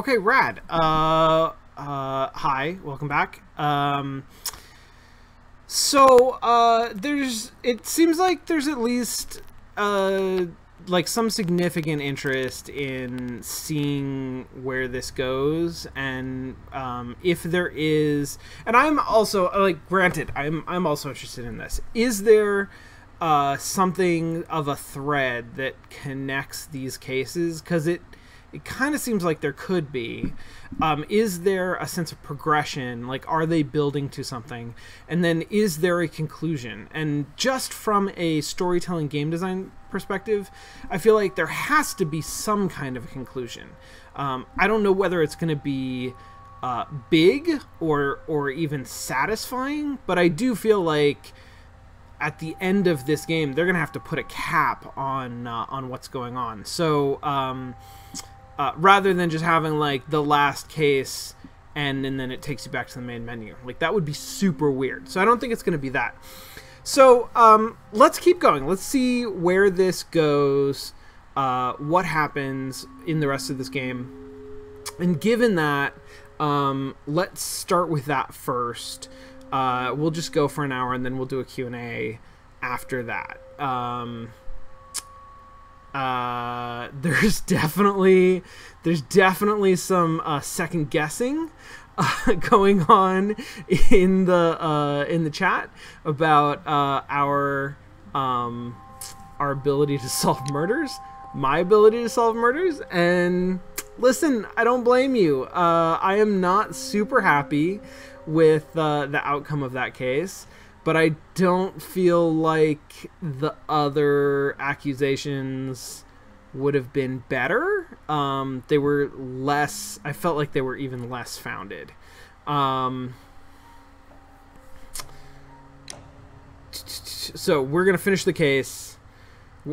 Okay, rad. Hi, welcome back. It seems like there's at least like some significant interest in seeing where this goes, and if there is, and I'm also like, granted, I'm also interested in this. Is there something of a thread that connects these cases? Because it kind of seems like there could be. Is there a sense of progression? Like, are they building to something? And then is there a conclusion? And just from a storytelling game design perspective, I feel like there has to be some kind of a conclusion. I don't know whether it's going to be big or even satisfying, but I do feel like at the end of this game, they're going to have to put a cap on what's going on. So rather than just having like the last case and then it takes you back to the main menu, like that would be super weird. So I don't think it's going to be that. So let's keep going. Let's see where this goes, what happens in the rest of this game. And given that, let's start with that first. We'll just go for an hour and then we'll do a Q&A after that. There's definitely some second guessing going on in the chat about our ability to solve murders, my ability to solve murders. And listen, I don't blame you. I am not super happy with the outcome of that case, but I don't feel like the other accusations would have been better. They were less... I felt like they were even less founded. So we're going to finish the case.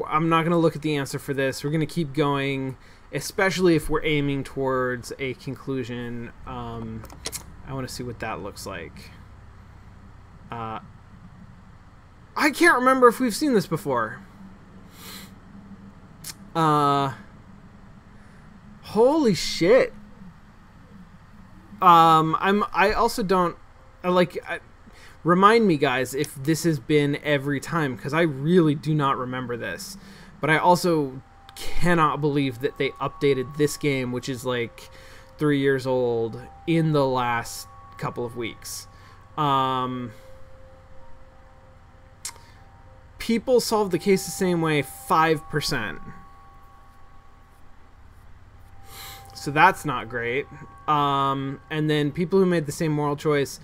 I'm not going to look at the answer for this. We're going to keep going, especially if we're aiming towards a conclusion. I want to see what that looks like. I can't remember if we've seen this before. Holy shit. I also don't remind me, guys, if this has been every time, because I really do not remember this. But I also cannot believe that they updated this game, which is like 3 years old, in the last couple of weeks. People solve the case the same way, 5%. So that's not great. And then people who made the same moral choice,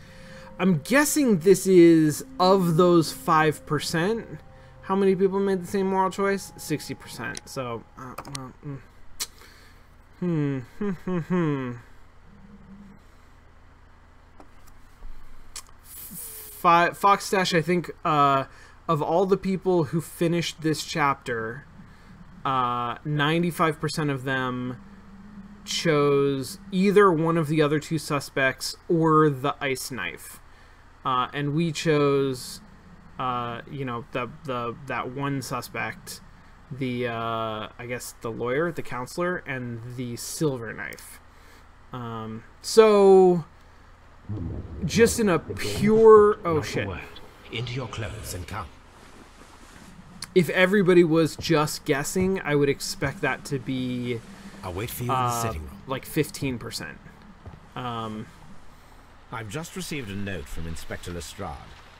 I'm guessing this is, of those 5%, how many people made the same moral choice? 60%. So, Foxstash, I think, of all the people who finished this chapter, 95% of them chose either one of the other two suspects or the ice knife. And we chose, you know, that one suspect, the, I guess the lawyer, the counselor, and the silver knife. So, just in a pure... Oh, shit. Into your clothes and come. If everybody was just guessing, I would expect that to be... I'll wait for you in the sitting room. Like 15%. I've just received a note from Inspector Lestrade.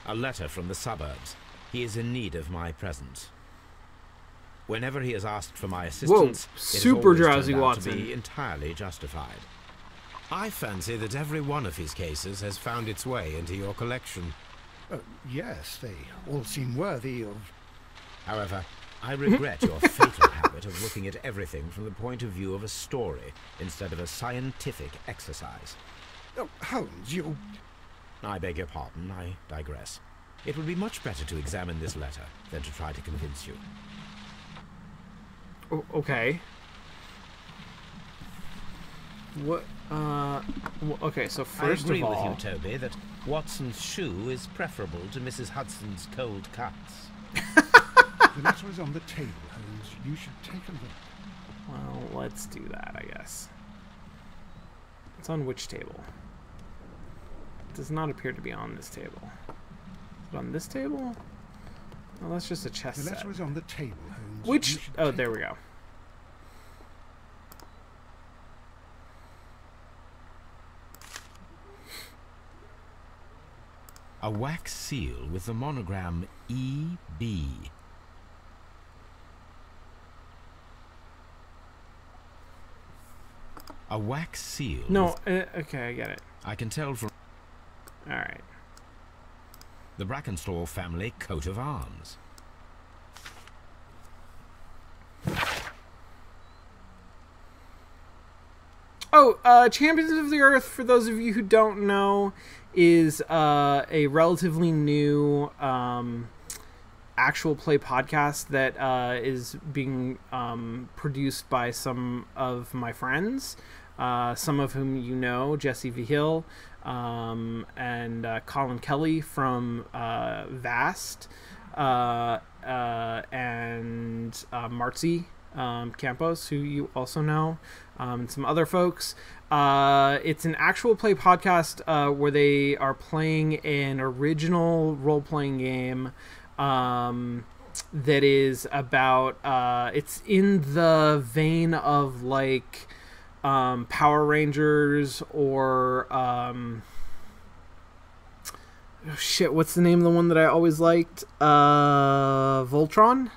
A letter from the suburbs. He is in need of my presence. Whenever he has asked for my assistance, super it has always drowsy turned out Watson. to be entirely justified. I fancy that every one of his cases has found its way into your collection. Yes, they all seem worthy of... However, I regret your fatal habit of looking at everything from the point of view of a story instead of a scientific exercise. Oh, Holmes, you... I beg your pardon, I digress. It would be much better to examine this letter than to try to convince you. Okay. What, okay, so first of all... I agree with you, Toby, that Watson's shoe is preferable to Mrs. Hudson's cold cuts. The letter is on the table, Holmes. You should take a look. Well, let's do that, I guess. It's on which table? It does not appear to be on this table. Is it on this table? Oh, that's just a chest The letter set. is on the table, Holmes. Which... Oh, there we go. A wax seal with the monogram E.B. A wax seal. No, okay, I get it. I can tell from Alright. the Brackenstall family coat of arms. Oh, Champions of the Earth, for those of you who don't know, is a relatively new actual play podcast that is being produced by some of my friends, some of whom you know, Jesse V. Hill and Colin Kelly from Vast, and Marzi Campos, who you also know, and some other folks. It's an actual play podcast where they are playing an original role-playing game that is about it's in the vein of like Power Rangers or oh shit, what's the name of the one that I always liked? Voltron,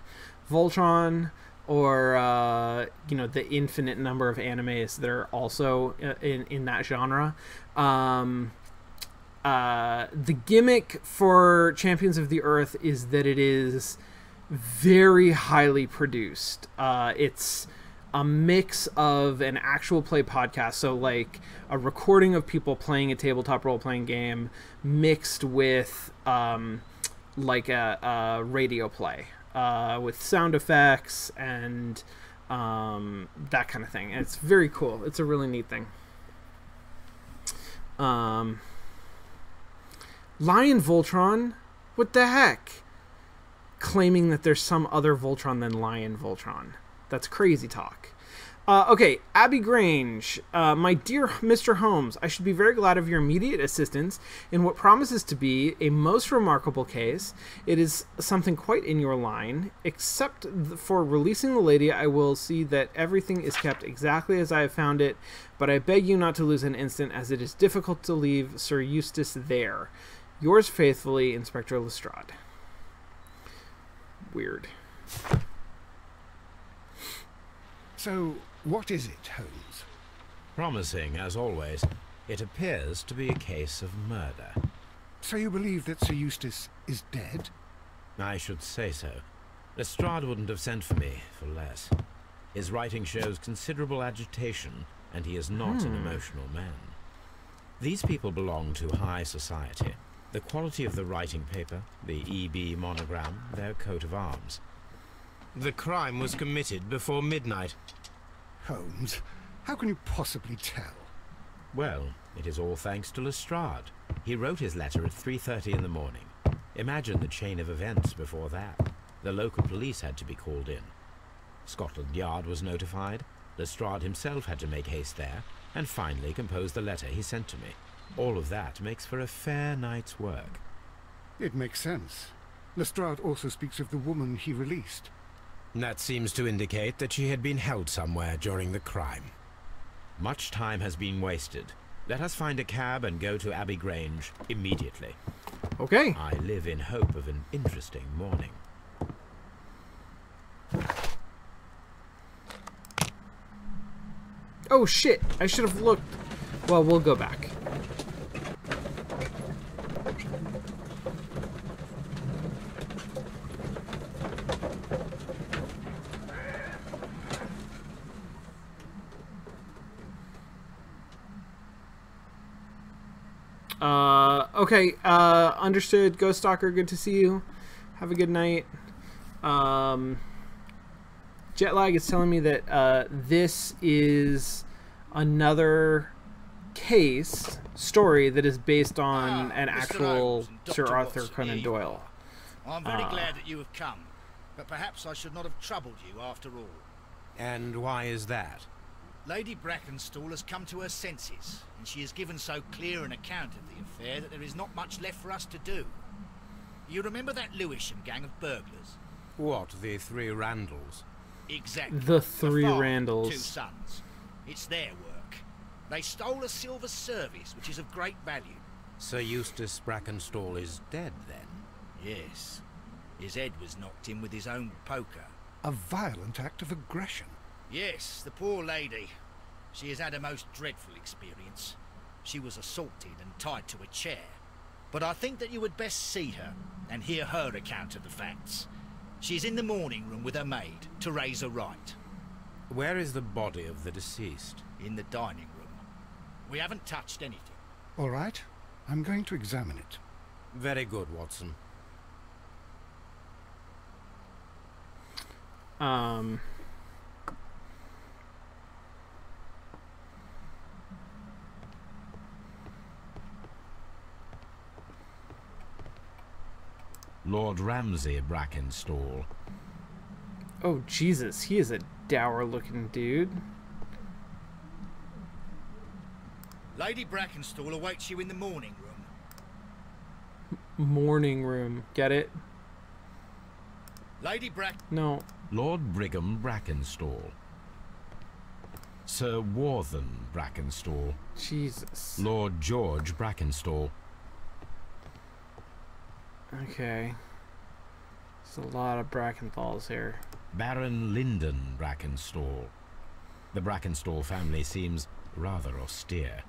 or you know, the infinite number of animes that are also in that genre. The gimmick for Champions of the Earth is that it is very highly produced. It's a mix of an actual play podcast, so like a recording of people playing a tabletop role-playing game mixed with like a radio play with sound effects and that kind of thing. And it's very cool. It's a really neat thing. Lion Voltron? What the heck? Claiming that there's some other Voltron than Lion Voltron. That's crazy talk. Okay, Abbey Grange. My dear Mr. Holmes, I should be very glad of your immediate assistance in what promises to be a most remarkable case. It is something quite in your line. Except for releasing the lady, I will see that everything is kept exactly as I have found it, but I beg you not to lose an instant, as it is difficult to leave Sir Eustace there. Yours faithfully, Inspector Lestrade. Weird. So, what is it, Holmes? Promising, as always. It appears to be a case of murder. So you believe that Sir Eustace is dead? I should say so. Lestrade wouldn't have sent for me for less. His writing shows considerable agitation, and he is not an emotional man. These people belong to high society. The quality of the writing paper, the EB monogram, their coat of arms. The crime was committed before midnight. Holmes, how can you possibly tell? Well, it is all thanks to Lestrade. He wrote his letter at 3:30 in the morning. Imagine the chain of events before that. The local police had to be called in. Scotland Yard was notified. Lestrade himself had to make haste there, and finally compose the letter he sent to me. All of that makes for a fair night's work. It makes sense. Lestrade also speaks of the woman he released. That seems to indicate that she had been held somewhere during the crime. Much time has been wasted. Let us find a cab and go to Abbey Grange immediately. Okay. I live in hope of an interesting morning. Oh shit, I should have looked. Well, we'll go back. Okay, understood. Ghost Stalker, good to see you. Have a good night. Jetlag is telling me that this is another story that is based on an actual Sir Arthur Conan Doyle. I'm very glad that you have come, but perhaps I should not have troubled you after all. And why is that? Lady Brackenstall has come to her senses, and she has given so clear an account of the affair that there is not much left for us to do. You remember that Lewisham gang of burglars? What, the three Randalls? Exactly. The three father, Randalls. 2 sons. It's their work. They stole a silver service, which is of great value. Sir Eustace Brackenstall is dead, then? Yes. His head was knocked in with his own poker. A violent act of aggression. Yes, the poor lady. She has had a most dreadful experience. She was assaulted and tied to a chair. But I think that you would best see her and hear her account of the facts. She's in the morning room with her maid, Teresa Wright. Where is the body of the deceased? In the dining room. We haven't touched anything. All right, I'm going to examine it. Very good, Watson. Lord Ramsay Brackenstall. Oh, Jesus, he is a dour-looking dude. Lady Brackenstall awaits you in the morning room. Morning room, get it? Lady No. Lord Brigham Brackenstall. Sir Warthen Brackenstall. Jesus. Lord George Brackenstall. Okay. There's a lot of Brackenthalls here. Baron Lyndon Brackenstall. The Brackenstall family seems rather austere.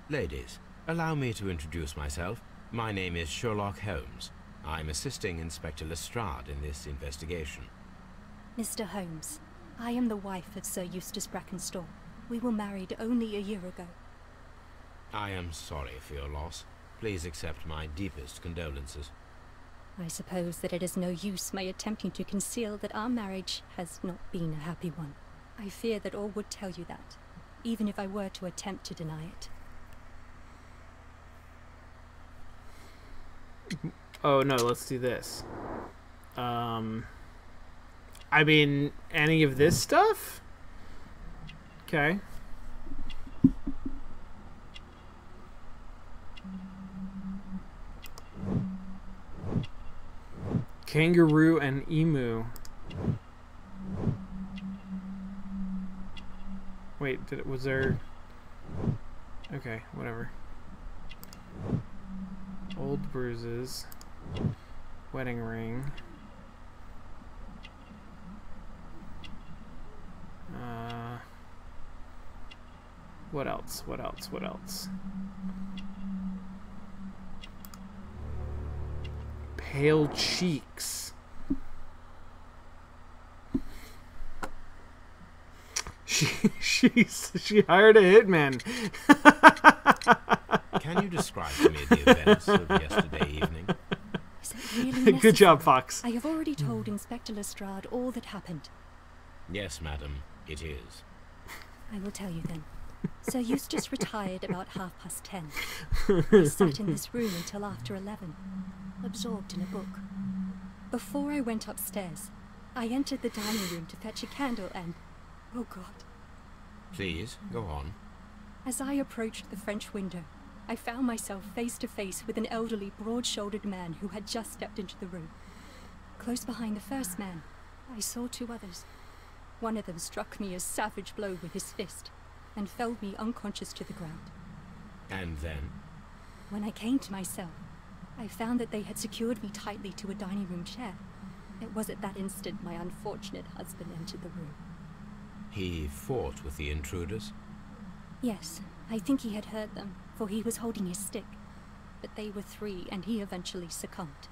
Ladies, allow me to introduce myself. My name is Sherlock Holmes. I'm assisting Inspector Lestrade in this investigation. Mr. Holmes, I am the wife of Sir Eustace Brackenstall. We were married only a year ago. I am sorry for your loss. Please accept my deepest condolences. I suppose that it is no use my attempting to conceal that our marriage has not been a happy one. I fear that all would tell you that, even if I were to attempt to deny it. Oh no, let's do this. I mean, any of this stuff? Okay. Kangaroo and emu. Wait, was there... Okay, whatever. Old bruises. Wedding ring. What else? What else? What else? Pale cheeks. She hired a hitman. Can you describe to me the events of yesterday evening? Is it really necessary? Good job, Fox. I have already told Inspector Lestrade all that happened. Yes, madam, it is. I will tell you then. Sir Eustace retired about 10:30. I sat in this room until after 11, absorbed in a book. Before I went upstairs, I entered the dining room to fetch a candle and... Oh God. Please, go on. As I approached the French window, I found myself face to face with an elderly, broad-shouldered man who had just stepped into the room. Close behind the first man, I saw 2 others. One of them struck me a savage blow with his fist and felled me unconscious to the ground. And then? When I came to myself, I found that they had secured me tightly to a dining room chair. It was at that instant my unfortunate husband entered the room. He fought with the intruders? Yes, I think he had hurt them, for he was holding his stick. But they were 3, and he eventually succumbed.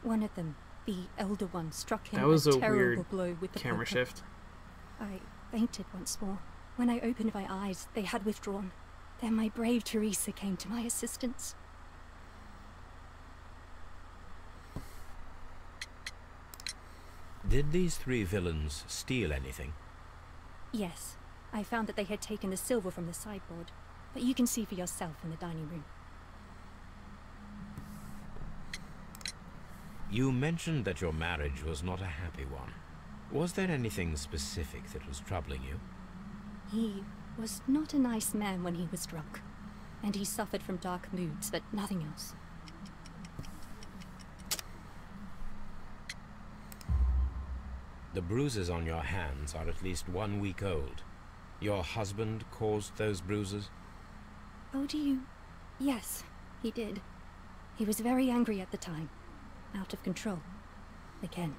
One of them, the elder one, struck him That was a terrible weird blow with the camera poker. shift. I fainted once more. When I opened my eyes, they had withdrawn. Then my brave Teresa came to my assistance. Did these 3 villains steal anything? Yes, I found that they had taken the silver from the sideboard, but you can see for yourself in the dining room. You mentioned that your marriage was not a happy one. Was there anything specific that was troubling you? He was not a nice man when he was drunk, and he suffered from dark moods, but nothing else. The bruises on your hands are at least 1 week old. Your husband caused those bruises? Oh, do you? Yes, he did. He was very angry at the time. Out of control. Again.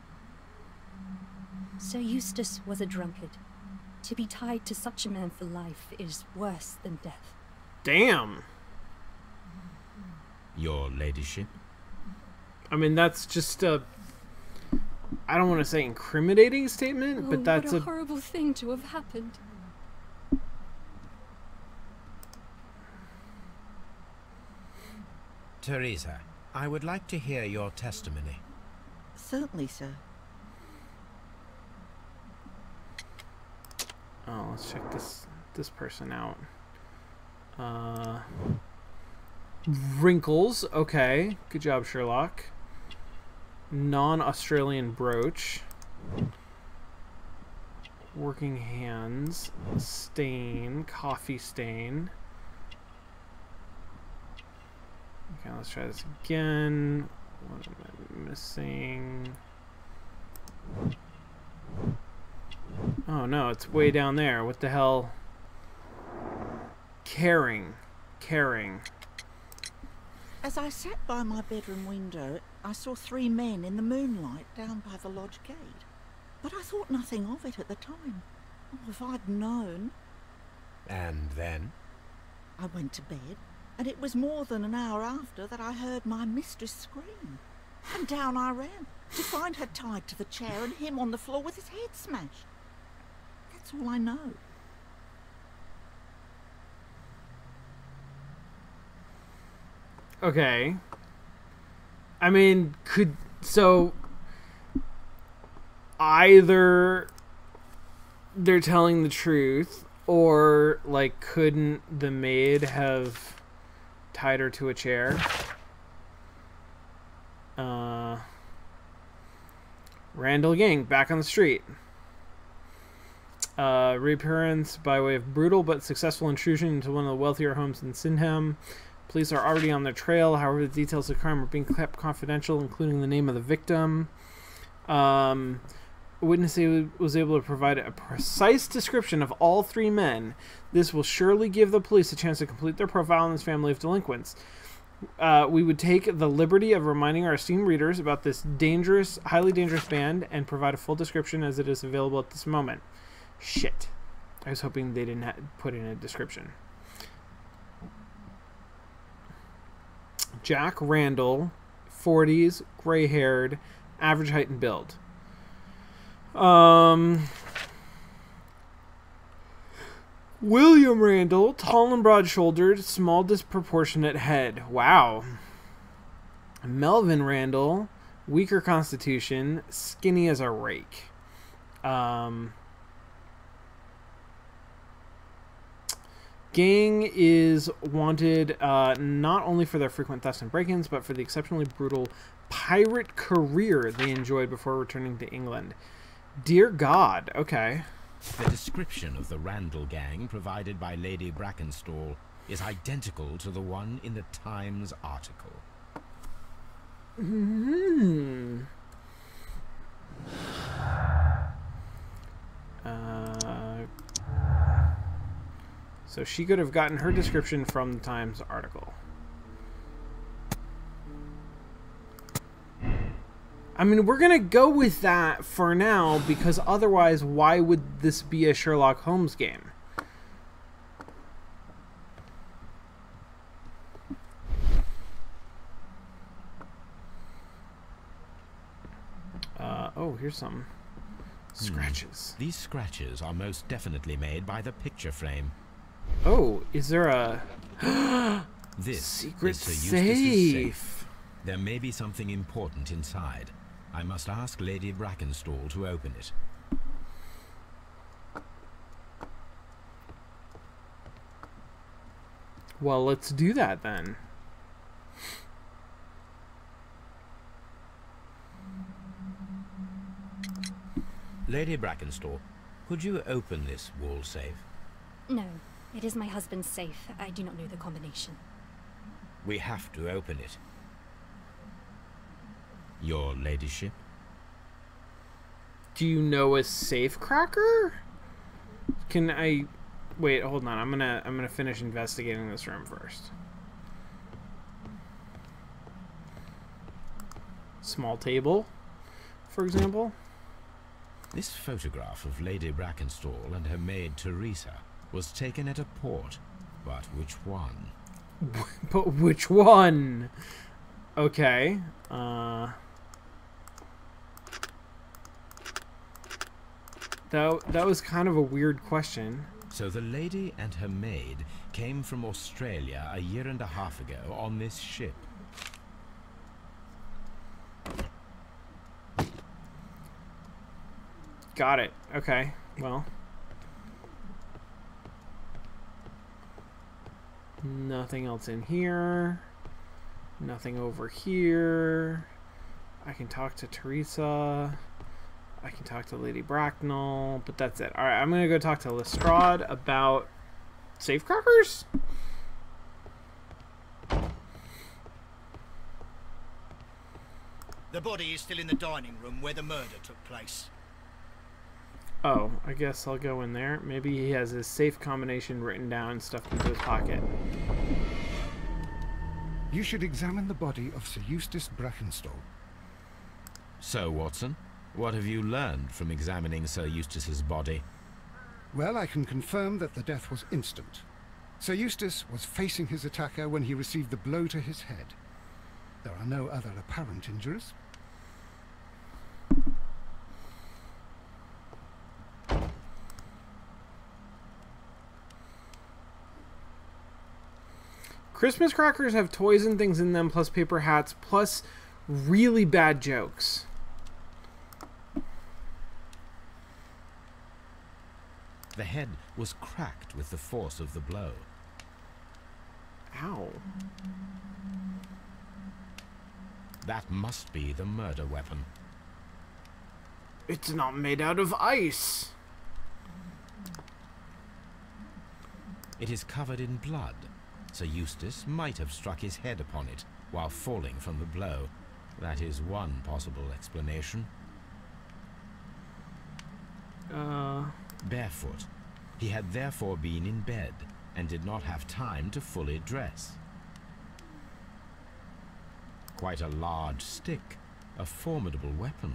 Sir Eustace was a drunkard. To be tied to such a man for life is worse than death. Damn. Your ladyship? I mean, that's just a... I don't want to say incriminating statement, Oh, but that's what a horrible thing to have happened. Teresa, I would like to hear your testimony. Certainly, sir. Oh, let's check this person out. Wrinkles. Okay. Good job, Sherlock. Non-Australian brooch. Working hands. Stain. Coffee stain. Okay, let's try this again. What am I missing? Oh no, it's way down there. What the hell? Caring. As I sat by my bedroom window, I saw 3 men in the moonlight down by the lodge gate. But I thought nothing of it at the time. Oh, if I'd known. And then? I went to bed, and it was more than an hour after that I heard my mistress scream. And down I ran, to find her tied to the chair and him on the floor with his head smashed. That's all I know. Okay. I mean, so either they're telling the truth, or like, couldn't the maid have tied her to a chair? Randall Gang back on the street. Reappearance by way of brutal but successful intrusion into one of the wealthier homes in Sydenham. Police are already on their trail. However, the details of the crime are being kept confidential, including the name of the victim. A witness was able to provide a precise description of all 3 men. This will surely give the police a chance to complete their profile on this family of delinquents. We would take the liberty of reminding our esteemed readers about this dangerous, highly dangerous band and provide a full description as it is available at this moment. Shit. I was hoping they didn't put in a description. Jack Randall, 40s, gray-haired, average height and build. William Randall, tall and broad-shouldered, small disproportionate head. Wow. Melvin Randall, weaker constitution, skinny as a rake. Gang is wanted not only for their frequent thefts and break-ins, but for the exceptionally brutal pirate career they enjoyed before returning to England. Dear God, okay. The description of the Randall gang provided by Lady Brackenstall is identical to the one in the Times article. So she could have gotten her description from the Times article. I mean, we're going to go with that for now, because otherwise, why would this be a Sherlock Holmes game? Oh, here's some scratches. These scratches are most definitely made by the picture frame. Oh, is there a This secret is Sir Eustace's safe? There may be something important inside. I must ask Lady Brackenstall to open it. Well, let's do that then. Lady Brackenstall, could you open this wall safe? No, it is my husband's safe. I do not know the combination. We have to open it. Your ladyship? Do you know a safe cracker? Can I... Wait, hold on. I'm gonna finish investigating this room first. Small table, for example. This photograph of Lady Brackenstall and her maid Teresa was taken at a port, but which one? But which one? Okay. That was kind of a weird question. So the lady and her maid came from Australia a year and a half ago on this ship. Got it. Okay. Well. Nothing else in here. Nothing over here. I can talk to Teresa. I can talk to Lady Bracknell, but that's it. Alright, I'm gonna go talk to Lestrade about safecrackers? The body is still in the dining room where the murder took place. Oh, I guess I'll go in there. Maybe he has his safe combination written down and stuffed into his pocket. You should examine the body of Sir Eustace Brackenstall. So, Watson, what have you learned from examining Sir Eustace's body? Well, I can confirm that the death was instant. Sir Eustace was facing his attacker when he received the blow to his head. There are no other apparent injuries. Christmas crackers have toys and things in them, plus paper hats, plus really bad jokes. The head was cracked with the force of the blow. Ow. That must be the murder weapon. It's not made out of ice. It is covered in blood. Sir Eustace might have struck his head upon it while falling from the blow. That is one possible explanation. Barefoot. He had therefore been in bed and did not have time to fully dress. Quite a large stick, a formidable weapon.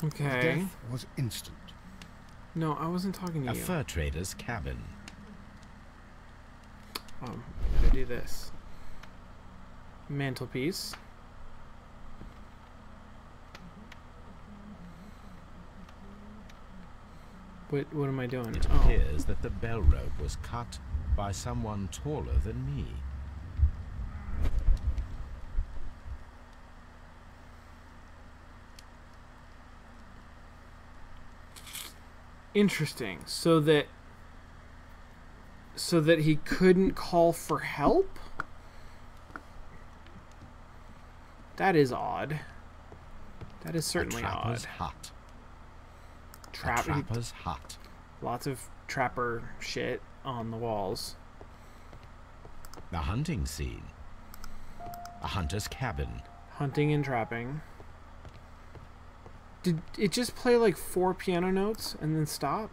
Okay. Death was instant. No, I wasn't talking to A you. fur trader's cabin. Gotta do this. Mantelpiece. What am I doing? It appears that the bell rope was cut by someone taller than me. Interesting. So that he couldn't call for help? That is odd. That is certainly a trapper's odd. hut. A trapper's hut. Lots of trapper shit on the walls. The hunting scene. A hunter's cabin. Hunting and trapping. Did it just play like 4 piano notes and then stop?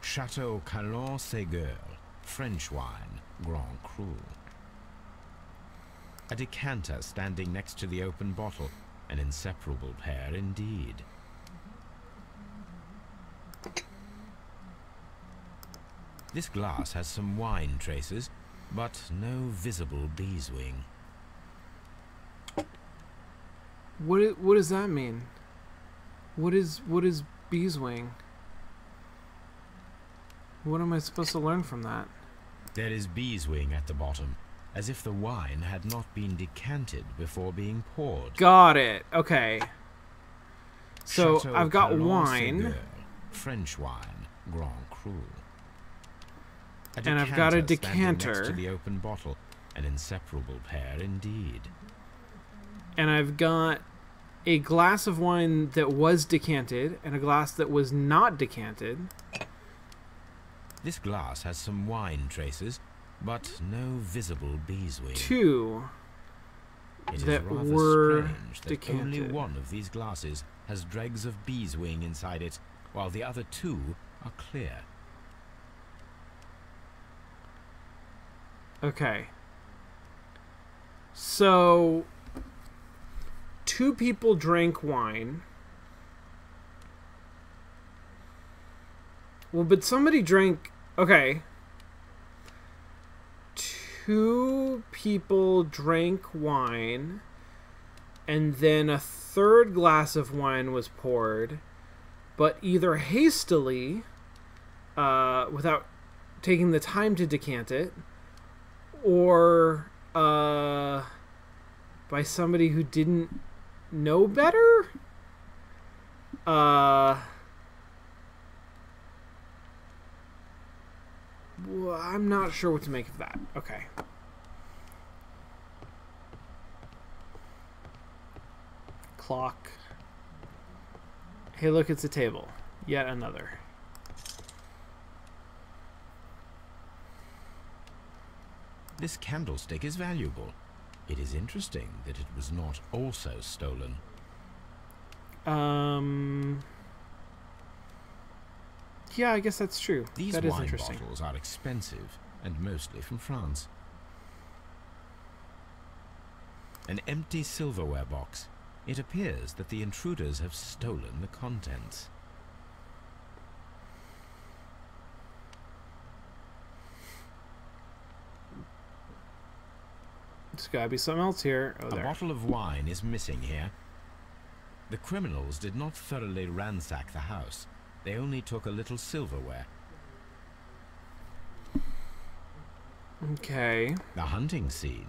Chateau Calon-Ségur. French wine. Grand Cru. A decanter standing next to the open bottle. An inseparable pair indeed. This glass has some wine traces, but no visible beeswing. What does that mean? What is beeswing? What am I supposed to learn from that? There is beeswing at the bottom, as if the wine had not been decanted before being poured. Got it. Okay. So Chateau I've got Calon-Ségur, wine. French wine, Grand Cru. And I've got a standing next decanter. to the open bottle, An inseparable pair indeed. And I've got a glass of wine that was decanted and a glass that was not decanted. This glass has some wine traces, but no visible beeswing. Two It is that rather were strange that decanted. only one of these glasses has dregs of beeswing inside it, while the other two are clear. Okay. So, two people drank wine. Well, but somebody drank... Okay. Two people drank wine, and then a third glass of wine was poured, but either hastily, without taking the time to decant it, or by somebody who didn't know better? Well, I'm not sure what to make of that. Okay. Clock. Hey, look, it's a table. Yet another. This candlestick is valuable. It is interesting that it was not also stolen. Yeah, I guess that's true. These That is wine interesting. bottles are expensive, and mostly from France. An empty silverware box. It appears that the intruders have stolen the contents. There's gotta be something else here. Oh, A there. bottle of wine is missing here. The criminals did not thoroughly ransack the house. They only took a little silverware. Okay. The hunting scene.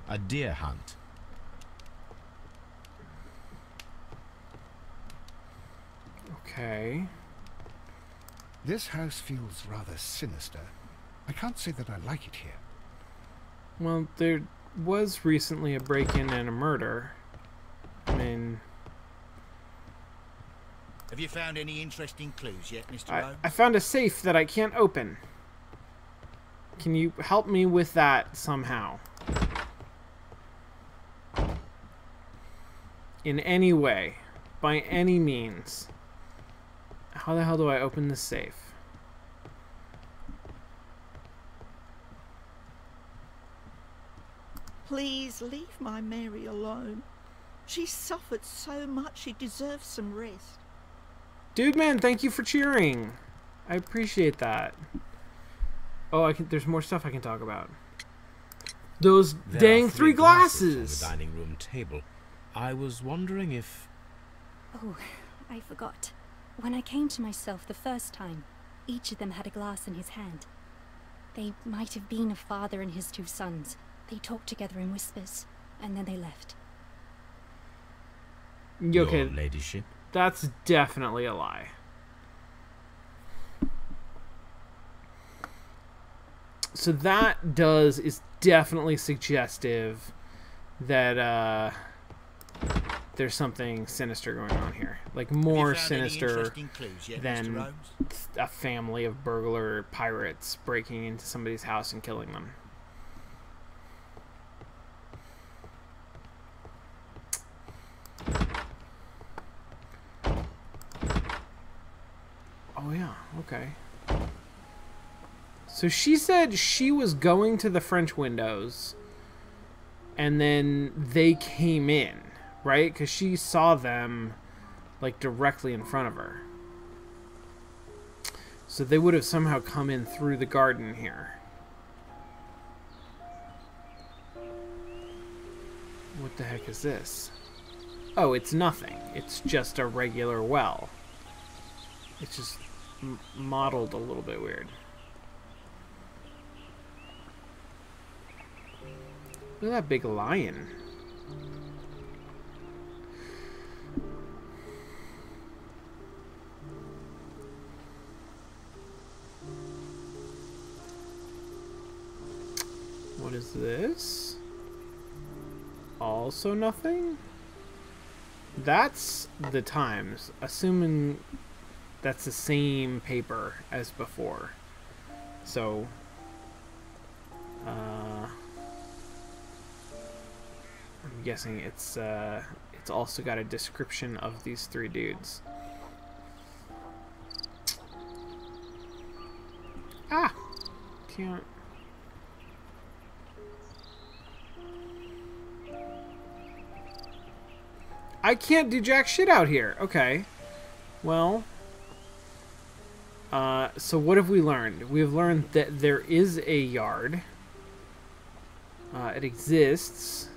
A deer hunt. Okay. This house feels rather sinister. I can't say that I like it here. Well, there was recently a break-in and a murder. I mean, Have you found any interesting clues yet, Mr. Holmes? I found a safe that I can't open. Can you help me with that somehow? In any way. By any means. How the hell do I open this safe? Please leave my Mary alone. She suffered so much, she deserves some rest. Dude, man, thank you for cheering. I appreciate that. Oh, there's more stuff I can talk about. Those There dang are 3 glasses! on the dining room table. I was wondering if... Oh, I forgot. When I came to myself the first time, each of them had a glass in his hand. They might have been a father and his 2 sons. They talked together in whispers, and then they left. Your Okay, ladyship. that's definitely a lie. So that is definitely suggestive that there's something sinister going on here. Like more Have you found any sinister interesting clues yet, Mr. than Holmes? a family of burglar pirates breaking into somebody's house and killing them. Oh yeah, okay. So she said she was going to the French windows and then they came in, right? Because she saw them like directly in front of her. So they would have somehow come in through the garden here. What the heck is this? Oh, it's nothing. It's just a regular well. It's just modeled a little bit weird. Look at that big lion. is this? Also nothing? That's the Times, assuming that's the same paper as before. So, I'm guessing it's also got a description of these three dudes. Ah! Can't... I can't do jack shit out here. Okay. Well... so what have we learned? We've learned that there is a yard. It exists.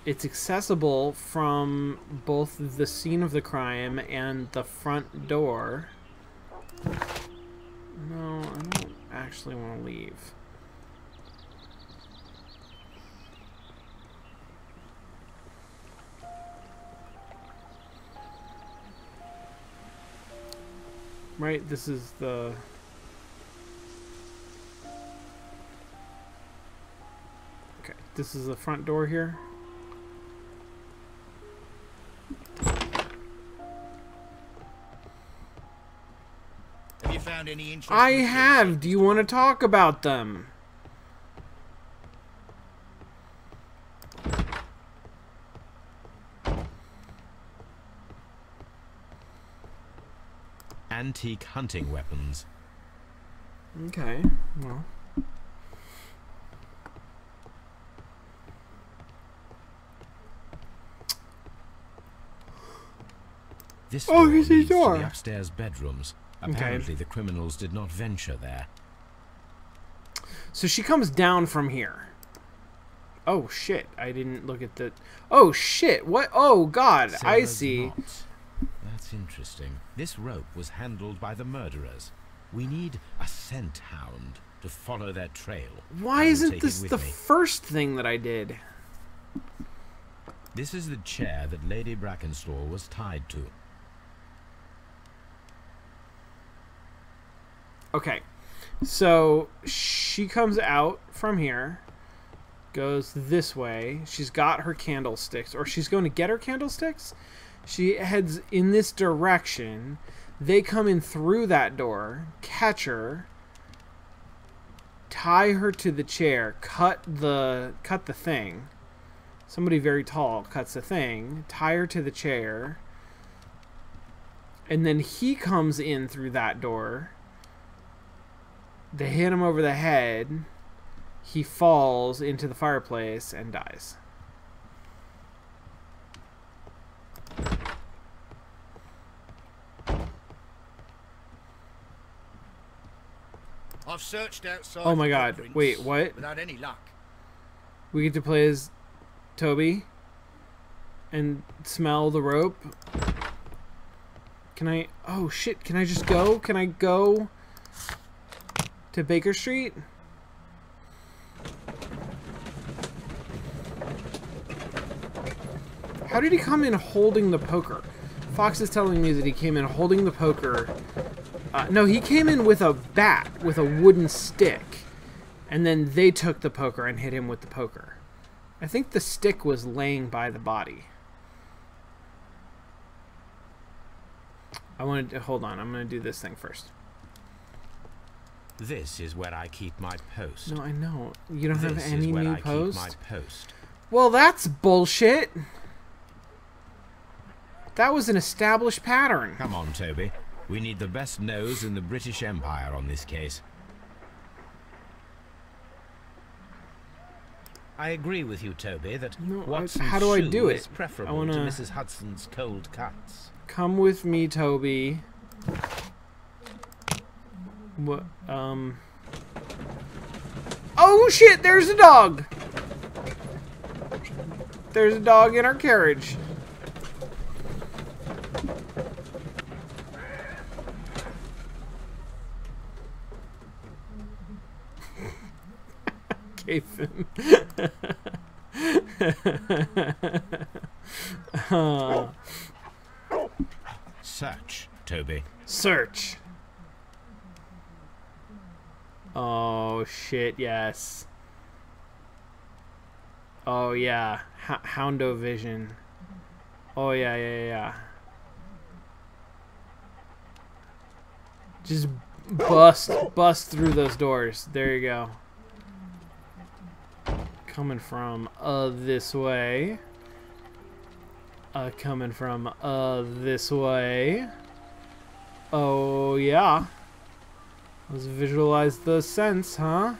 It's accessible from both the scene of the crime and the front door. No, I don't actually want to leave. Right, this is the... Okay, this is the front door here. Have you found any interesting... I have! Do you want to talk about them? Antique hunting weapons. Okay, well. This door here's the leads door. to the upstairs bedrooms. Apparently the criminals did not venture there. So she comes down from here. Oh shit, I didn't look at the... Oh shit, what? Oh god, I Sailor's see. knot. That's interesting. This rope was handled by the murderers. We need a scent hound to follow their trail. Why I will isn't take this it with the me. first thing that I did? This is the chair that Lady Brackenstall was tied to. Okay, so she comes out from here, goes this way. She's got her candlesticks, or she's going to get her candlesticks. She heads in this direction. They come in through that door, catch her, tie her to the chair, cut the thing. Somebody very tall cuts the thing, tie her to the chair, and then he comes in through that door. They hit him over the head. He falls into the fireplace and dies. I've searched outside. Oh my for god. footprints Wait, what? Without any luck. We get to play as Toby and smell the rope. Can I... Oh shit, can I just go? Can I go to Baker Street? How did he come in holding the poker? Fox is telling me that he came in holding the poker. No, he came in with a bat, with a wooden stick. And then they took the poker and hit him with the poker. I think the stick was laying by the body. I wanted to... Hold on, I'm going to do this thing first. This is where I keep my post. No, I know. You don't have This any is where new I posts? keep my post. Well, that's bullshit. That was an established pattern. Come on, Toby. We need the best nose in the British Empire on this case. I agree with you, Toby, that No, Watson's how do I shoe do is it? preferable I wanna... to Mrs. Hudson's cold cuts. Come with me, Toby. What? Oh shit! There's a dog. There's a dog in our carriage. Gave him. Search, Toby. Search. Oh, shit, yes. Oh, yeah. Houndo vision. Oh, yeah. Just bust through those doors. There you go. Coming from this way. Coming from this way. Oh, yeah. Let's visualize the sense, huh?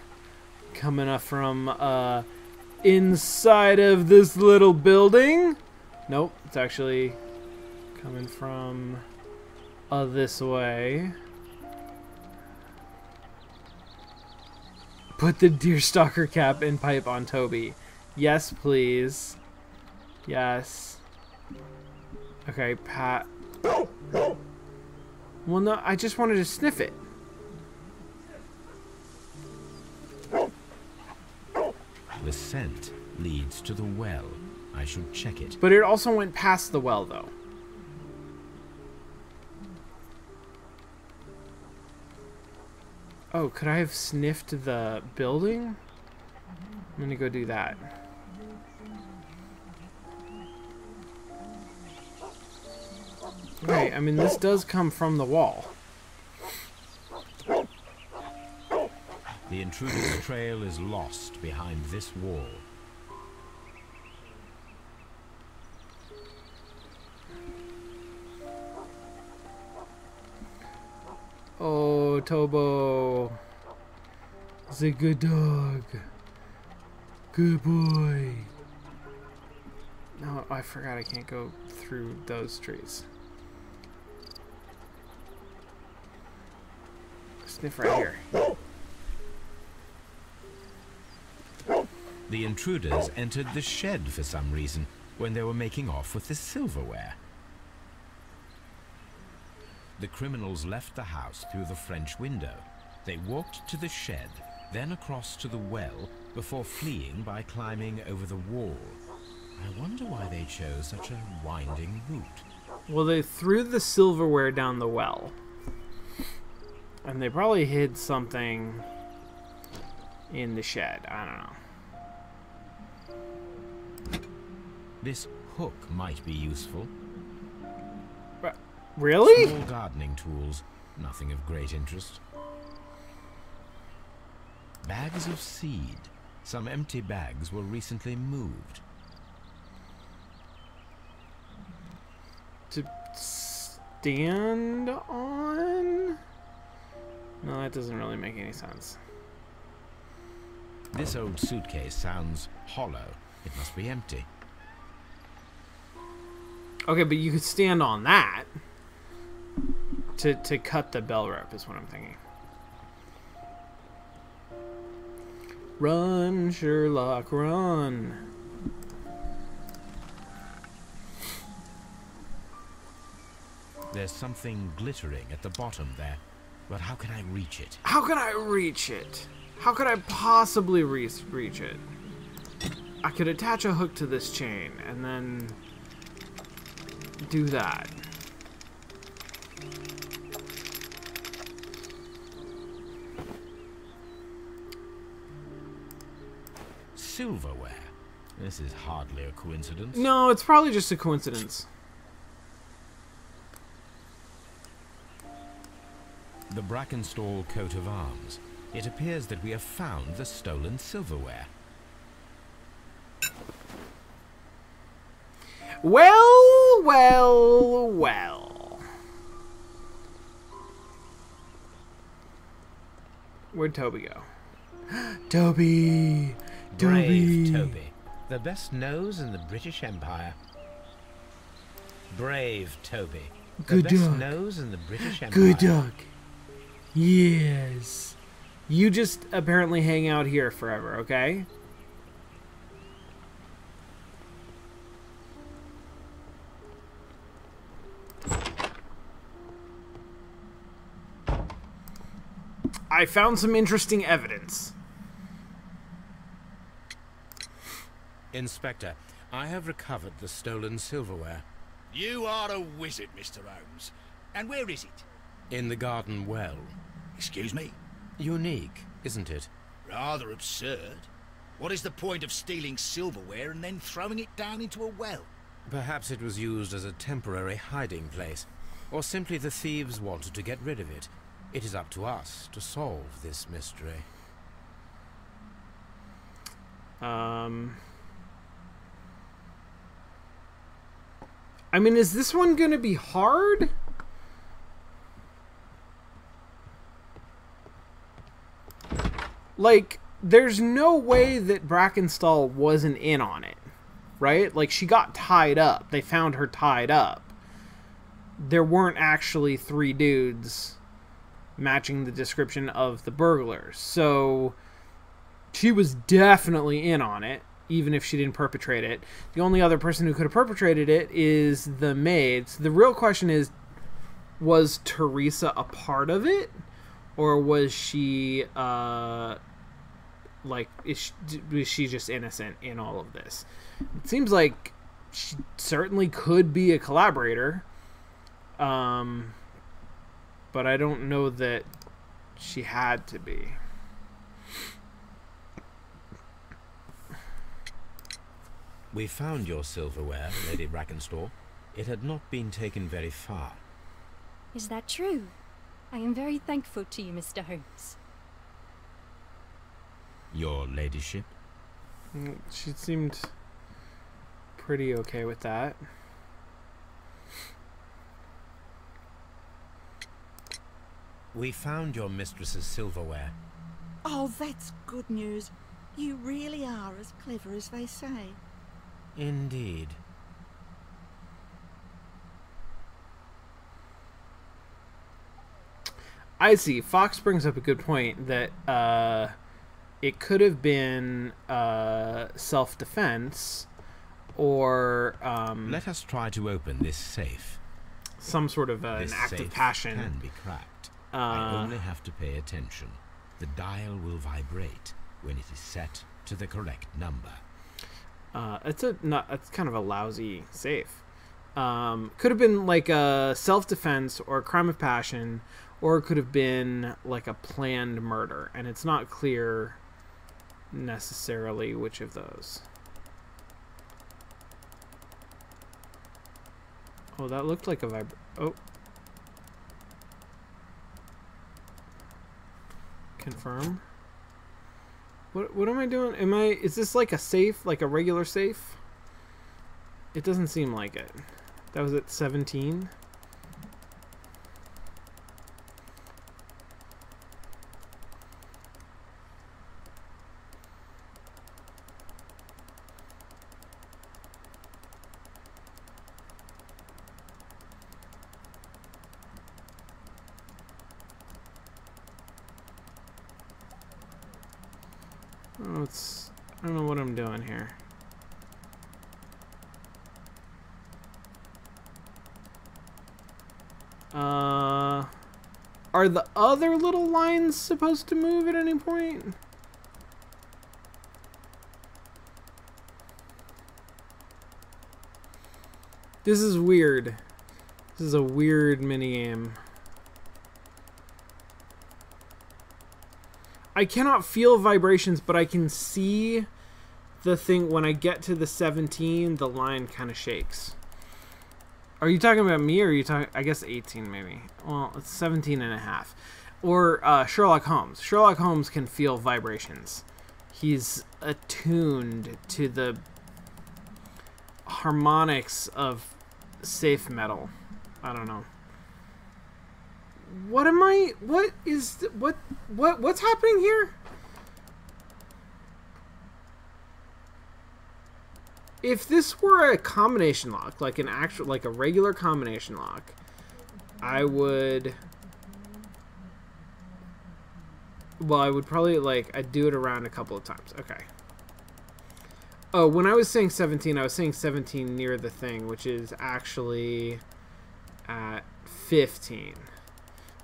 Coming up from inside of this little building. Nope, it's actually coming from this way. Put the deerstalker cap and pipe on Toby. Yes, please. Yes. Okay, Pat. Well, no, I just wanted to sniff it. The scent leads to the well. I should check it. But it also went past the well, though. Oh, could I have sniffed the building? I'm gonna go do that. Okay, I mean, this does come from the wall. The intruder's trail is lost behind this wall. Oh, Tobo. He's a good dog. Good boy. No, I forgot I can't go through those trees. Sniff right here. The intruders entered the shed for some reason when they were making off with the silverware. The criminals left the house through the French window. They walked to the shed, then across to the well, before fleeing by climbing over the wall. I wonder why they chose such a winding route. Well, they threw the silverware down the well. And they probably hid something in the shed. I don't know. This hook might be useful. Really? Small gardening tools, nothing of great interest. Bags of seed. Some empty bags were recently moved. To stand on? No, that doesn't really make any sense. This old suitcase sounds hollow. It must be empty. Okay, but you could stand on that to cut the bell rope is what I'm thinking. Run, Sherlock, run. There's something glittering at the bottom there, but how can I reach it? How can I reach it? How could I possibly reach it? I could attach a hook to this chain and then do that. Silverware. This is hardly a coincidence. No, it's probably just a coincidence. The Brackenstall coat of arms. It appears that we have found the stolen silverware. Well, well, well. Where'd Toby go? Toby! Brave Toby. The best nose in the British Empire. Brave Toby. Good the best dog. nose in the British Empire. Good dog. Yes. You just apparently hang out here forever, okay? I found some interesting evidence. Inspector, I have recovered the stolen silverware. You are a wizard, Mr. Holmes. And where is it? In the garden well. Excuse me? Unique. isn't it? Rather absurd. What is the point of stealing silverware and then throwing it down into a well? Perhaps it was used as a temporary hiding place, or simply the thieves wanted to get rid of it. It is up to us to solve this mystery. I mean, is this one gonna be hard? Like, there's no way that Brackenstall wasn't in on it, right? Like, she got tied up. They found her tied up. There weren't actually 3 dudes matching the description of the burglars. So, she was definitely in on it, even if she didn't perpetrate it. The only other person who could have perpetrated it is the maids. The real question is, was Teresa a part of it? Or was she, was she just innocent in all of this? It seems like she certainly could be a collaborator. But I don't know that she had to be. We found your silverware, Lady Brackenstall. It had not been taken very far. Is that true? I am very thankful to you, Mr. Holmes. Your ladyship? She seemed pretty okay with that. We found your mistress's silverware. Oh, that's good news. You really are as clever as they say. Indeed. I see. Fox brings up a good point that it could have been self-defense or Let us try to open this safe. some sort of an This act of safe passion. can be cracked. I only have to pay attention. The dial will vibrate when it is set to the correct number. It's kind of a lousy safe. Could have been like a self-defense or a crime of passion, or it could have been like a planned murder, and it's not clear necessarily which of those. Oh, that looked like a oh. Confirm. What am I doing? Is this like a safe, like a regular safe? It doesn't seem like it. That was at 17. Oh, I don't know what I'm doing here. Are the other little lines supposed to move at any point? This is weird. This is a weird minigame. I cannot feel vibrations, but I can see the thing. When I get to the 17, the line kind of shakes. Are you talking about me, or are you talking... I guess 18, maybe. Well, it's 17 and a half. Or Sherlock Holmes. Sherlock Holmes can feel vibrations. He's attuned to the harmonics of safe metal. I don't know. What's happening here? If this were a combination lock, like a regular combination lock, I would probably I'd do it around a couple of times. Okay. Oh, when I was saying 17, I was saying 17 near the thing, which is actually at 15.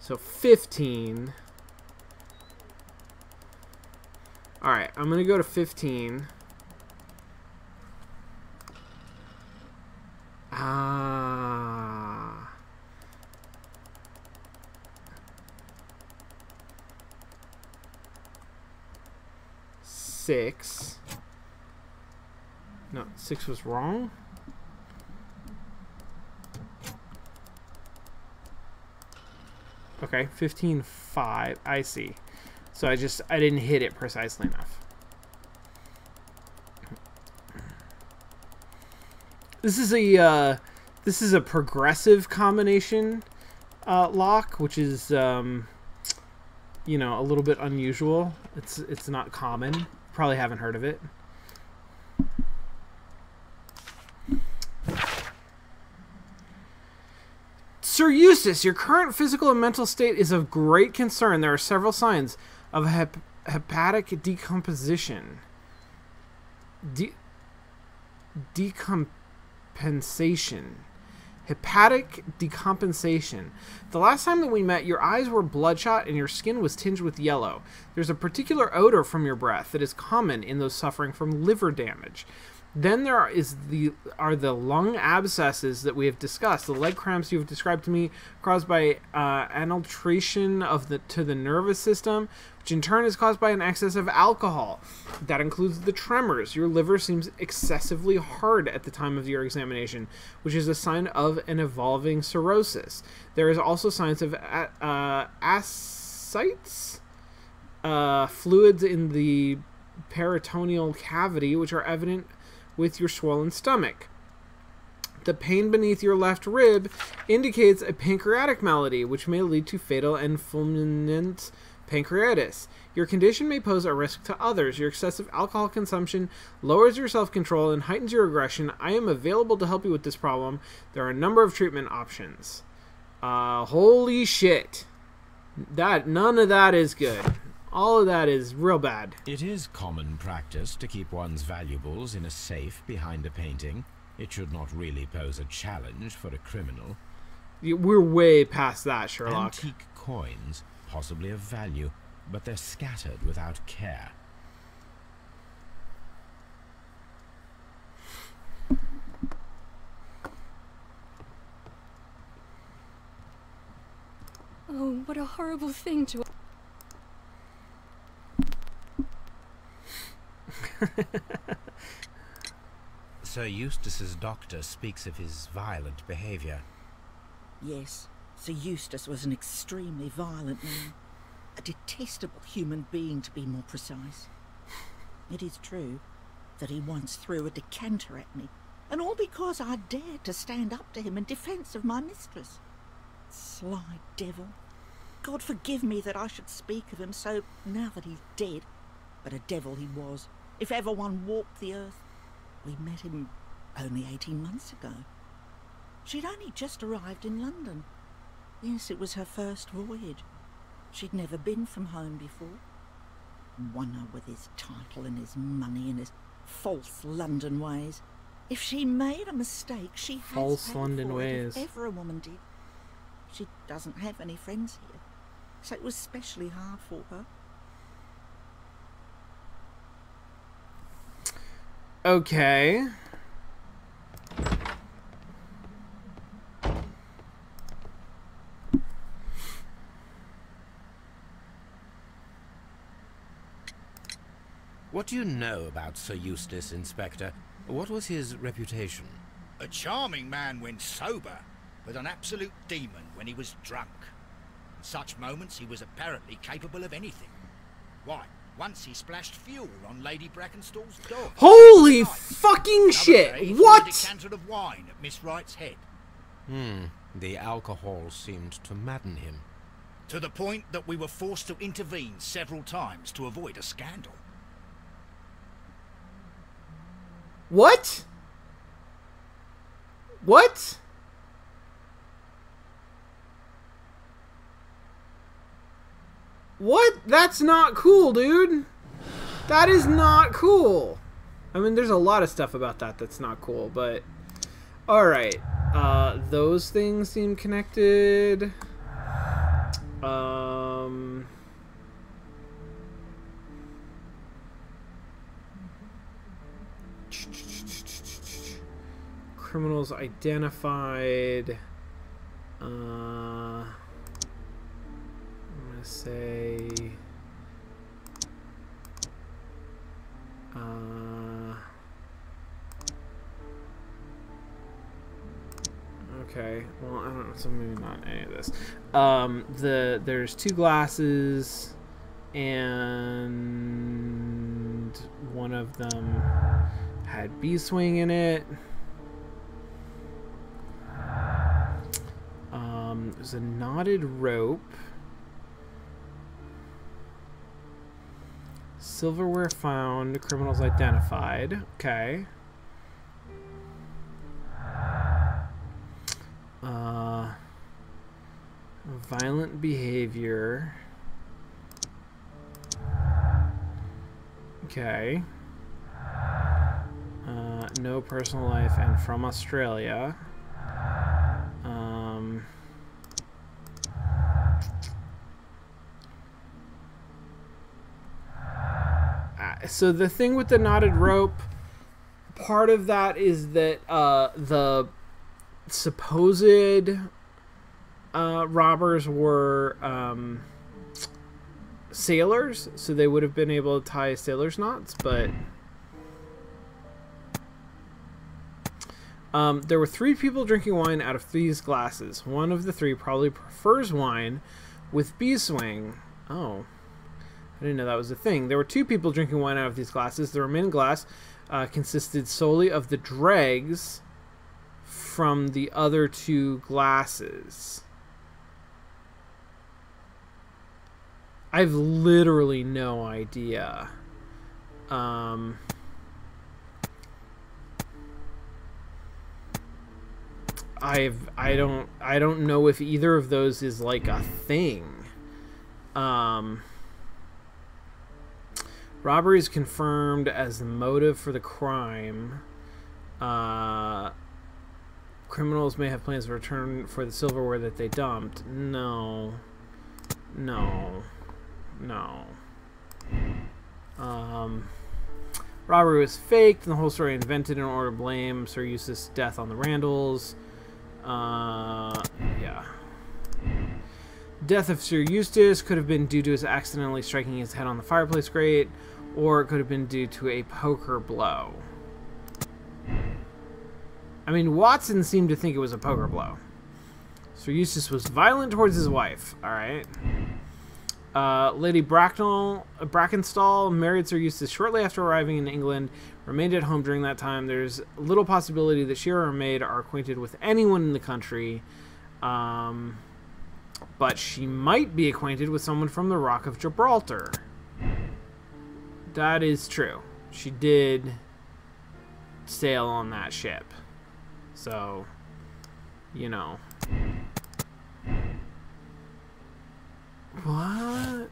So 15. Alright, I'm going to go to 15. Ah. 6. No, 6 was wrong. Okay, 15.5. I see. So I didn't hit it precisely enough. This is a progressive combination lock, which is you know, a little bit unusual. It's not common. Probably haven't heard of it. Sir Eustace, your current physical and mental state is of great concern. There are several signs of hepatic decomposition. Decompensation. Hepatic decompensation. The last time that we met, your eyes were bloodshot and your skin was tinged with yellow. There's a particular odor from your breath that is common in those suffering from liver damage. Then there are the lung abscesses that we have discussed. The leg cramps you have described to me caused by adulteration to the nervous system, which in turn is caused by an excess of alcohol. That includes the tremors. Your liver seems excessively hard at the time of your examination, which is a sign of an evolving cirrhosis. There is also signs of ascites, fluids in the peritoneal cavity, which are evident with your swollen stomach. The pain beneath your left rib indicates a pancreatic malady, which may lead to fatal and fulminant pancreatitis. Your condition may pose a risk to others. Your excessive alcohol consumption lowers your self-control and heightens your aggression. I am available to help you with this problem. There are a number of treatment options. Holy shit. None of that is good. All of that is real bad. It is common practice to keep one's valuables in a safe behind a painting. It should not really pose a challenge for a criminal. We're way past that, Sherlock. Antique coins, possibly of value, but they're scattered without care. Oh, what a horrible thing to... Sir Eustace's doctor speaks of his violent behaviour. Yes, Sir Eustace was an extremely violent man. A detestable human being, to be more precise. It is true that he once threw a decanter at me, and all because I dared to stand up to him in defence of my mistress. Sly devil. God forgive me that I should speak of him so now that he's dead, but a devil he was, if ever one walked the earth. We met him only 18 months ago. She'd only just arrived in London. Yes, it was her first voyage. She'd never been from home before. Wonder with his title and his money and his false London ways. If she made a mistake, she has false paid London for it, ways. if ever a woman did. She doesn't have any friends here, so it was especially hard for her. Okay. What do you know about Sir Eustace, Inspector? What was his reputation? A charming man when sober, but an absolute demon when he was drunk. In such moments he was apparently capable of anything. Why, once he splashed fuel on Lady Brackenstall's dog. Holy fucking shit! He threw What? a decanter of wine at Miss Wright's head. The alcohol seemed to madden him. To the point that we were forced to intervene several times to avoid a scandal. What? What? What? That's not cool, dude. That is not cool. I mean, there's a lot of stuff about that that's not cool, but... Alright. Those things seem connected. Criminals identified. I'm gonna say Okay, well, I don't know, so maybe not any of this. There's 2 glasses, and one of them had B-swing in it. There's a knotted rope. Silverware found, criminals identified. Okay. Violent behavior. Okay. No personal life and from Australia. So the thing with the knotted rope, part of that is that the supposed robbers were sailors, so they would have been able to tie sailor's knots, but there were 3 people drinking wine out of these glasses. One of the 3 probably prefers wine with B-swing. Oh, I didn't know that was a thing. There were 2 people drinking wine out of these glasses. The remaining glass consisted solely of the dregs from the other 2 glasses. I've literally no idea. I don't know if either of those is like a thing. Robbery is confirmed as the motive for the crime. Criminals may have plans to return for the silverware that they dumped. No. Robbery was faked, and the whole story invented in order to blame Sir Eustace's death on the Randalls. Yeah. Death of Sir Eustace could have been due to his accidentally striking his head on the fireplace grate, or it could have been due to a poker blow. I mean, Watson seemed to think it was a poker blow. Sir Eustace was violent towards his wife. Alright. Lady Brackenstall married Sir Eustace shortly after arriving in England, remained at home during that time. There's little possibility that she or her maid are acquainted with anyone in the country, but she might be acquainted with someone from the Rock of Gibraltar. That is true. She did sail on that ship. So, you know. What?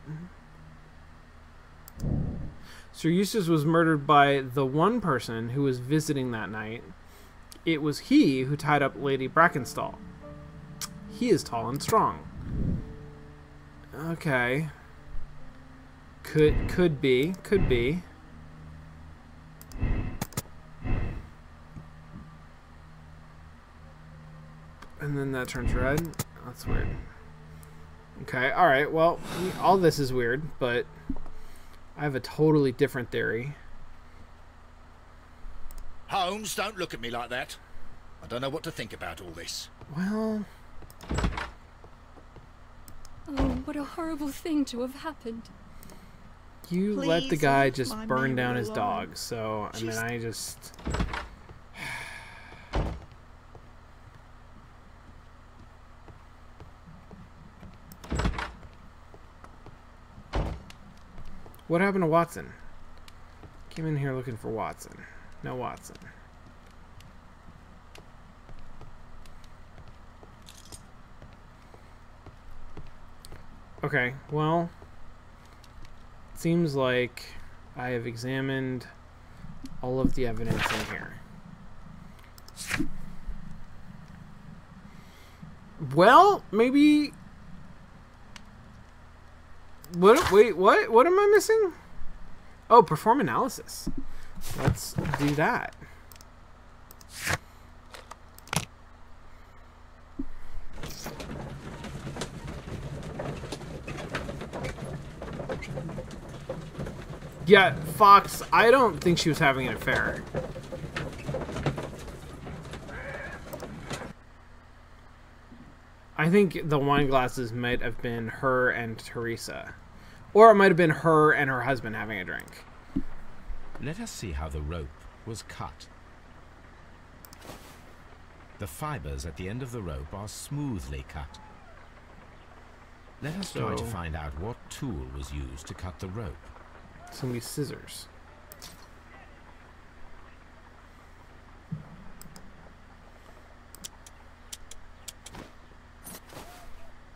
Sir Eustace was murdered by the one person who was visiting that night. It was he who tied up Lady Brackenstall. He is tall and strong. Okay. Could be. And then that turns red. That's weird. Okay, alright, well, all this is weird, but I have a totally different theory. Holmes, don't look at me like that. I don't know what to think about all this. Well... Oh, what a horrible thing to have happened. You Please let the guy leave just my burn Mary down his alone. dog, so, I mean, I just... What happened to Watson? Came in here looking for Watson. No Watson. Okay, well, it seems like I have examined all of the evidence in here. Well, maybe... Wait, what? What am I missing? Oh, perform analysis. Let's do that. Yeah, Fox, I don't think she was having an affair. I think the wine glasses might have been her and Teresa. Or it might have been her and her husband having a drink. Let us see how the rope was cut. The fibers at the end of the rope are smoothly cut. Let us try to find out what tool was used to cut the rope. It's going to be scissors.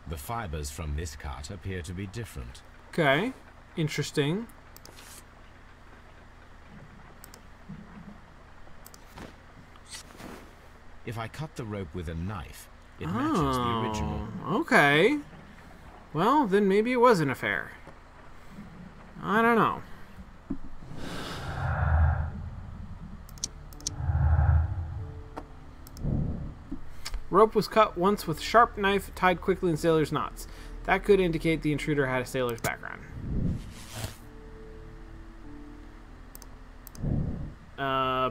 The fibers from this cut appear to be different. Okay, interesting. If I cut the rope with a knife, it matches the original. Okay. Well, then maybe it was an affair. I don't know. Rope was cut once with sharp knife, tied quickly in sailor's knots. That could indicate the intruder had a sailor's background.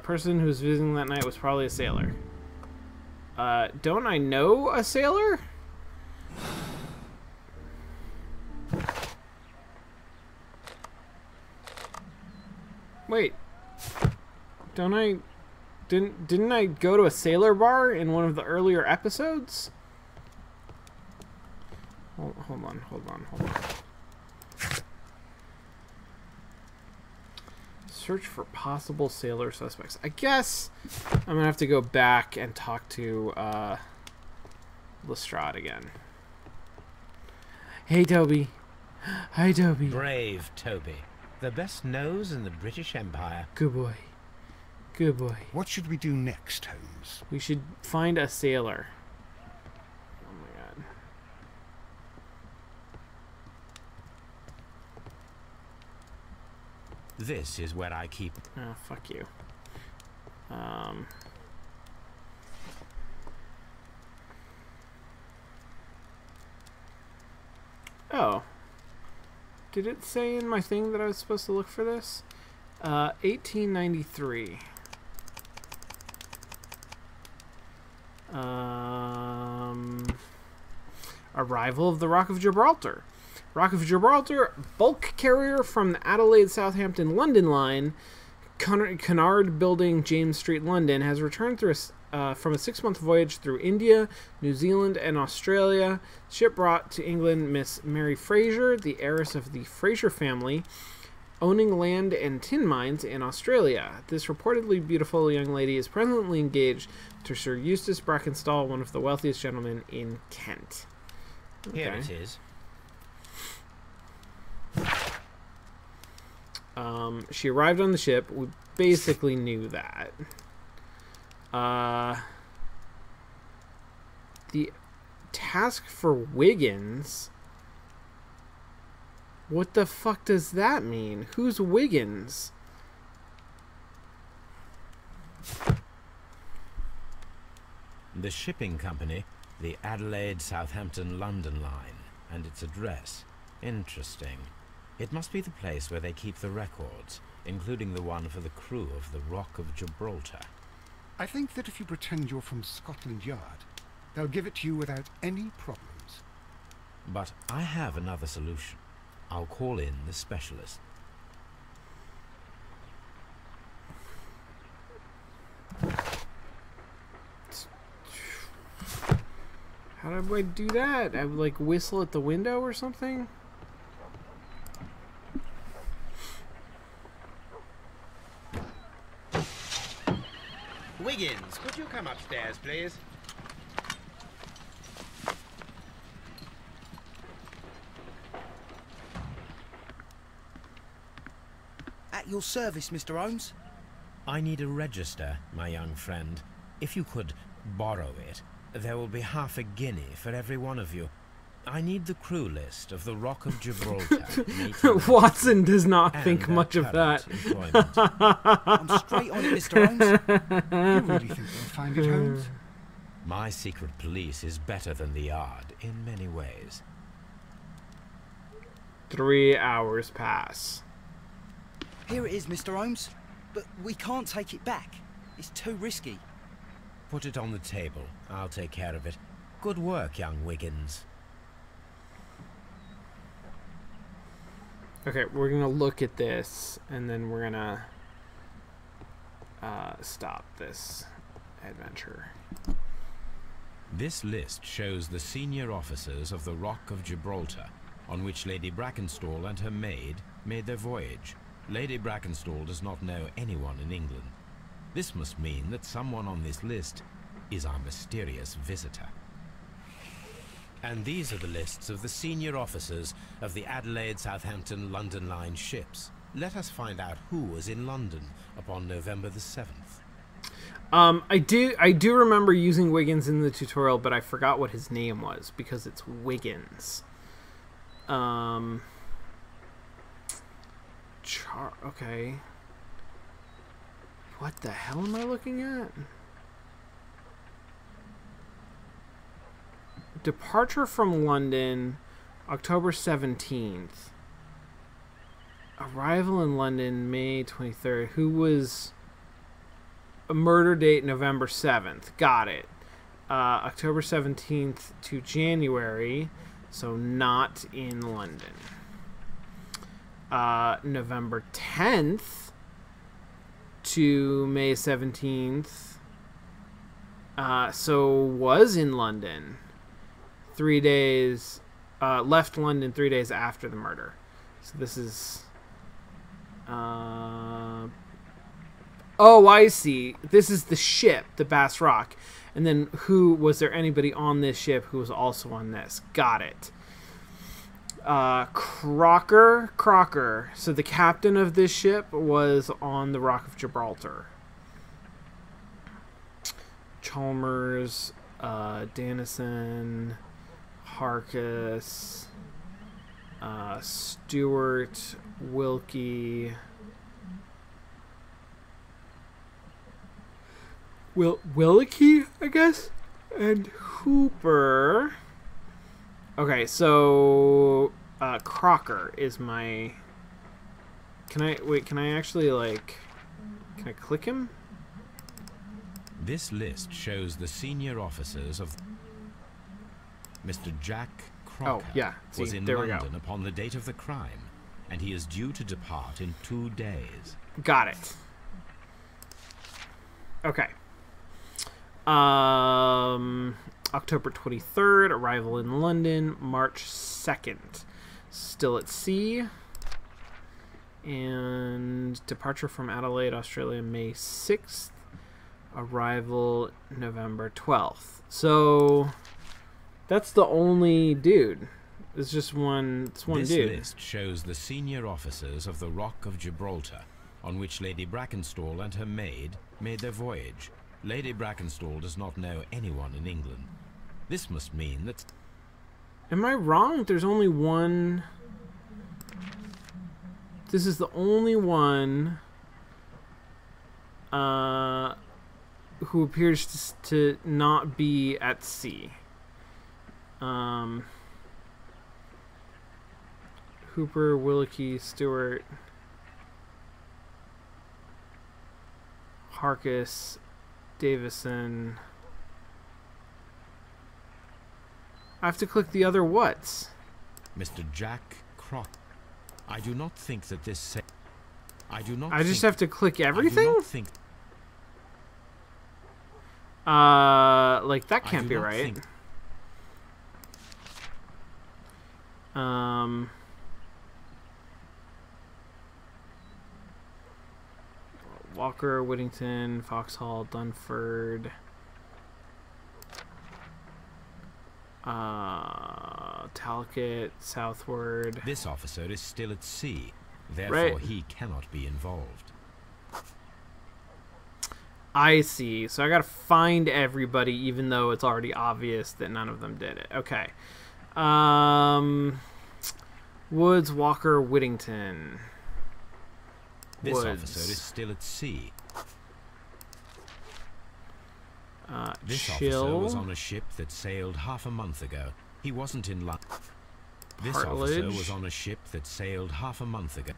Person who was visiting that night was probably a sailor. Don't I know a sailor? Wait. Don't I... Didn't I go to a sailor bar in one of the earlier episodes? Hold on. Search for possible sailor suspects. I guess I'm gonna have to go back and talk to Lestrade again. Hey, Toby. Hi, Toby. Brave Toby. The best nose in the British Empire. Good boy. Good boy. What should we do next, Holmes? We should find a sailor. Oh my god. This is where I keep... Oh, fuck you. Oh. Did it say in my thing that I was supposed to look for this? 1893. Arrival of the Rock of Gibraltar. Rock of Gibraltar, bulk carrier from the Adelaide, Southampton, London line, Cunard Building, James Street, London, has returned through from a 6-month voyage through India, New Zealand, and Australia. Ship brought to England Miss Mary Fraser, the heiress of the Fraser family, owning land and tin mines in Australia. This reportedly beautiful young lady is presently engaged to Sir Eustace Brackenstall, one of the wealthiest gentlemen in Kent. Okay. Here it is. She arrived on the ship. We basically knew that. The task for Wiggins. What the fuck does that mean? Who's Wiggins? The shipping company, the Adelaide, Southampton, London line, and its address. Interesting. It must be the place where they keep the records, including the one for the crew of the Rock of Gibraltar. I think that if you pretend you're from Scotland Yard, they'll give it to you without any problems. But I have another solution. I'll call in the specialist. How do I do that? I would like whistle at the window or something? Wiggins, could you come upstairs, please? At your service, Mr. Holmes. I need a register, my young friend. If you could borrow it, there will be half a guinea for every one of you. I need the crew list of the Rock of Gibraltar. Watson does not think much of that. I'm straight on it, Mr. Holmes. You really think they'll find it, Holmes? My secret police is better than the Yard in many ways. 3 hours pass. Here it is, Mr. Holmes. But we can't take it back. It's too risky. Put it on the table. I'll take care of it. Good work, young Wiggins. Okay, we're gonna look at this, and then we're gonna stop this adventure. This list shows the senior officers of the Rock of Gibraltar, on which Lady Brackenstall and her maid made their voyage. Lady Brackenstall does not know anyone in England. This must mean that someone on this list is our mysterious visitor. And these are the lists of the senior officers of the Adelaide, Southampton, London Line ships. Let us find out who was in London upon November the 7th. I do remember using Wiggins in the tutorial, but I forgot what his name was because it's Wiggins. Okay. What the hell am I looking at? Departure from London, October 17th. Arrival in London, May 23rd. Who was... A murder date, November 7th. Got it. October 17th to January, so not in London. November 10th to May 17th, so was in London. 3 days, left London 3 days after the murder. So this is... Oh, I see. This is the ship, the Bass Rock. And then was there anybody on this ship who was also on this? Got it. Crocker. So the captain of this ship was on the Rock of Gibraltar. Chalmers, Dennison, Harkis, Stewart, Wilkie... Wilkie, I guess, and Hooper. Okay, so Crocker is my. Can I actually Can I click him? This list shows the senior officers of Mr. Jack Crocker. Oh, yeah. See, was in there we London go. upon the date of the crime, and he is due to depart in 2 days. Got it. Okay. October 23rd, arrival in London, March 2nd. Still at sea. And departure from Adelaide, Australia, May 6th. Arrival November 12th. So that's the only dude. It's just one. It's one this dude. This list shows the senior officers of the Rock of Gibraltar, on which Lady Brackenstall and her maid made their voyage. Lady Brackenstall does not know anyone in England. This must mean that... Am I wrong? There's only one... This is the only one who appears to not be at sea. Hooper, Wilkie, Stewart, Harkis, Davison. I have to click the other whats. Mr. Jack Crock. I do not think that this I do not I just have to click everything? I do not think like that can't be right. Walker, Whittington, Foxhall, Dunford, Talcott, Southward. This officer is still at sea, therefore he cannot be involved. I see. So I gotta find everybody, even though it's already obvious that none of them did it. Okay. Woods, Walker, Whittington. This Woods. officer is still at sea. This Chill. officer was on a ship that sailed half a month ago. He wasn't in London. This officer Partledge. was on a ship that sailed half a month ago.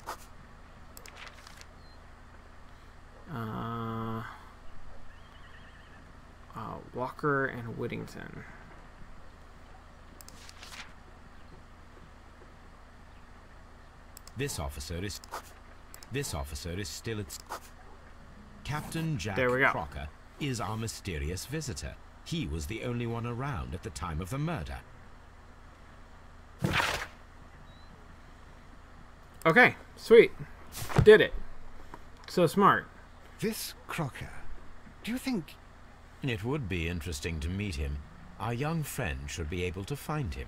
Walker and Whittington. This officer is still at... Captain Jack There we go. Crocker is our mysterious visitor. He was the only one around at the time of the murder. Okay, sweet. Did it. So smart. This Crocker, do you think... It would be interesting to meet him. Our young friend should be able to find him.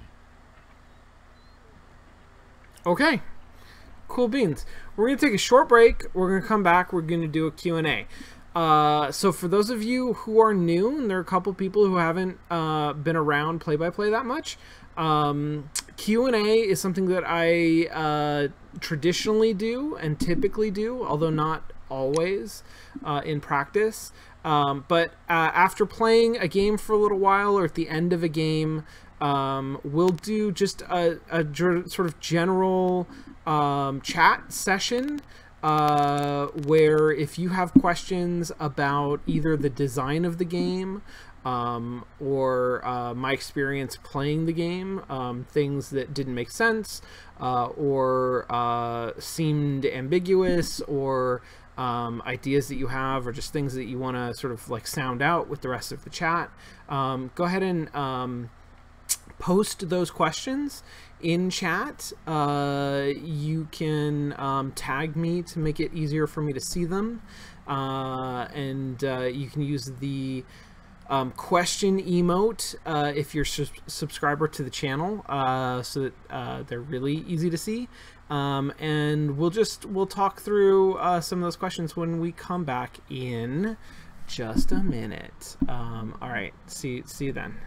Okay. Cool beans. We're going to take a short break. We're going to come back. We're going to do a Q&A. So for those of you who are new, and there are a couple people who haven't been around play-by-play that much, Q&A is something that I traditionally do and typically do, although not always in practice. But after playing a game for a little while, or at the end of a game, we'll do just a sort of general chat session where if you have questions about either the design of the game or my experience playing the game, things that didn't make sense or seemed ambiguous, or ideas that you have, or just things that you want to sort of like sound out with the rest of the chat, go ahead and post those questions in chat. You can tag me to make it easier for me to see them, and you can use the question emote if you're subscriber to the channel, so that they're really easy to see. And we'll talk through some of those questions when we come back in just a minute. All right, see you then.